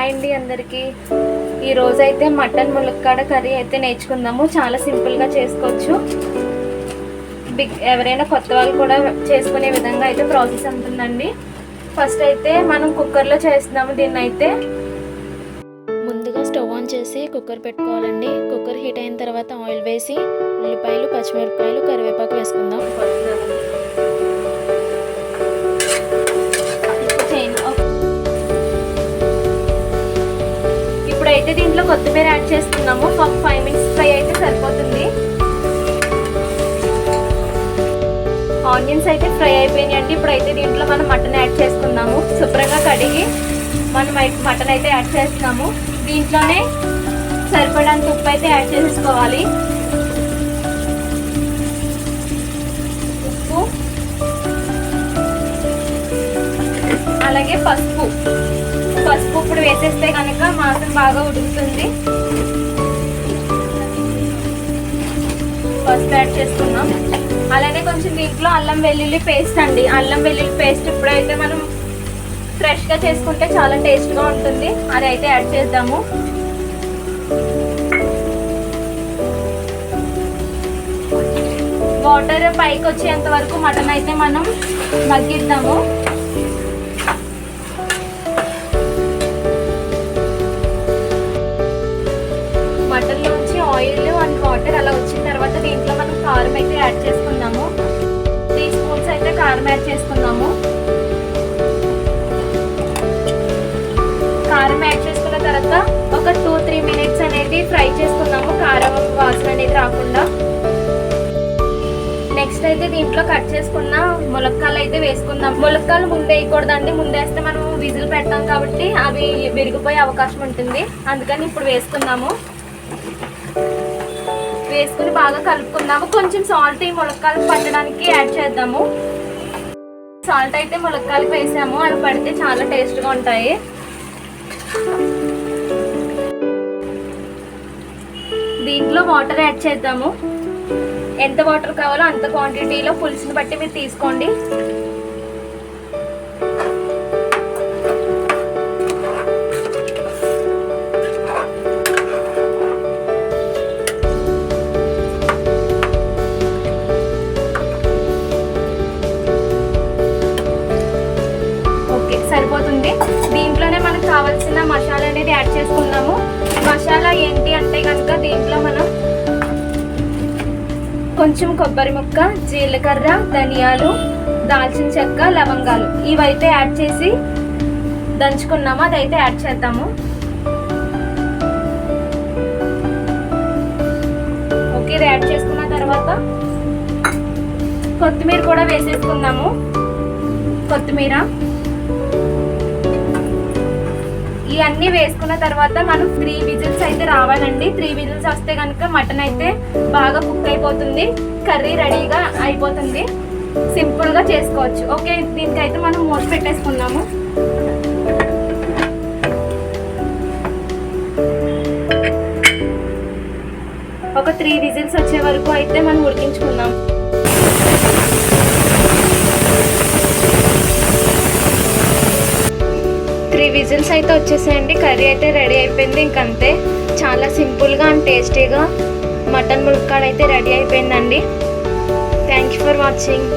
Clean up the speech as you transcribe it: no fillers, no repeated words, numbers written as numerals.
Hi అండి అందరికీ. ఈరోజు అయితే మటన్ ములక్కాడ కర్రీ అయితే నేర్చుకుందాము. చాలా సింపుల్గా చేసుకోవచ్చు. ఎవరైనా కొత్త వాళ్ళు కూడా చేసుకునే విధంగా అయితే ప్రాసెస్ ఉంటుందండి. ఫస్ట్ అయితే మనం కుక్కర్లో చేస్తున్నాము. దీన్ని అయితే ముందుగా స్టవ్ ఆన్ చేసి కుక్కర్ పెట్టుకోవాలండి. కుక్కర్ హీట్ అయిన తర్వాత ఆయిల్ వేసి ఉల్లిపాయలు, పచ్చిమిరపకాయలు, కరివేపాకు వేసుకుందాం. ఇప్పుడైతే దీంట్లో కొత్తిమీర యాడ్ చేస్తున్నాము. 5 మినిట్స్ ఫ్రై అయితే సరిపోతుంది. ఆనియన్స్ అయితే ఫ్రై అయిపోయినాయండి. ఇప్పుడైతే దీంట్లో మనం మటన్ యాడ్ చేసుకుందాము. శుభ్రంగా కడిగి మనం మటన్ అయితే యాడ్ చేస్తున్నాము. దీంట్లోనే సరిపడంత ఉప్పు అయితే యాడ్ చేసేసుకోవాలి. ఉప్పు అలాగే పసుపు ఇప్పుడు వేసేస్తే కనుక మాంసం బాగా ఉడుకుతుంది. పసుపు యాడ్ చేసుకున్నాం. అలానే కొంచెం దీంట్లో అల్లం వెల్లుల్లి పేస్ట్ అండి. అల్లం వెల్లుల్లి పేస్ట్ ఇప్పుడైతే మనం ఫ్రెష్గా చేసుకుంటే చాలా టేస్ట్గా ఉంటుంది. అది అయితే యాడ్ చేద్దాము. వాటర్ పైకి వచ్చేంత వరకు మటన్ అయితే మనం మగ్గిద్దాము. మటన్లోంచి ఆయిల్ అండ్ వాటర్ అలా వచ్చిన తర్వాత దీంట్లో మనం కారం అయితే యాడ్ చేసుకున్నాము. 3 స్పూన్స్ అయితే కారం యాడ్ చేసుకున్నాము. కారం యాడ్ చేసుకున్న తర్వాత ఒక 2-3 మినిట్స్ అనేది ఫ్రై చేసుకున్నాము, కారం వాసన అనేది రాకుండా. నెక్స్ట్ అయితే దీంట్లో కట్ చేసుకున్న ములక్కాయలు అయితే వేసుకుందాం. ములక్కాయలు ముందే వేయకూడదండి. ముందేస్తే మనం విజిల్ పెడతాం కాబట్టి అవి విరిగిపోయే అవకాశం ఉంటుంది. అందుకని ఇప్పుడు వేసుకుందాము. వేసుకుని బాగా కలుపుకుందాము. కొంచెం సాల్ట్ ఈ ములక్కాయలు పట్టడానికి యాడ్ చేద్దాము. సాల్ట్ అయితే ములక్కాయలకు వేసాము. అవి పడితే చాలా టేస్ట్గా ఉంటాయి. దీంట్లో వాటర్ యాడ్ చేద్దాము. ఎంత వాటర్ కావాలో అంత క్వాంటిటీలో పులుసుని బట్టి మీరు తీసుకోండి. ఓకే, సరిపోతుంది. దీంట్లోనే మనకు కావాల్సిన మసాలా అనేది యాడ్ చేసుకుందాము. మసాలా ఏంటి అంటే కనుక దీంట్లో మనం కొంచెం కొబ్బరి ముక్క, జీలకర్ర, ధనియాలు, దాల్చిన చెక్క, లవంగాలు ఇవైతే యాడ్ చేసి దంచుకున్నాము. అదైతే యాడ్ చేద్దాము. ఓకే, ఇది యాడ్ చేసుకున్న తర్వాత కొత్తిమీర కూడా వేసేసుకుందాము. కొత్తిమీర ఇవన్నీ వేసుకున్న తర్వాత మనం 3 విజిల్స్ అయితే రావాలండి. 3 విజిల్స్ వస్తే కనుక మటన్ అయితే బాగా కుక్ అయిపోతుంది. కర్రీ రెడీగా అయిపోతుంది. సింపుల్గా చేసుకోవచ్చు. ఓకే, దీనికైతే మనం మూత పెట్టేసుకున్నాము. ఒక 3 విజిల్స్ వచ్చే వరకు అయితే మనం ఉడికించుకుందాం. విజిల్స్ అయితే వచ్చేసాయండి. కర్రీ అయితే రెడీ అయిపోయింది. ఇంకంతే, చాలా సింపుల్గా అండ్ టేస్టీగా మటన్ ములక్కాడ అయితే రెడీ అయిపోయిందండి. Thank you for watching.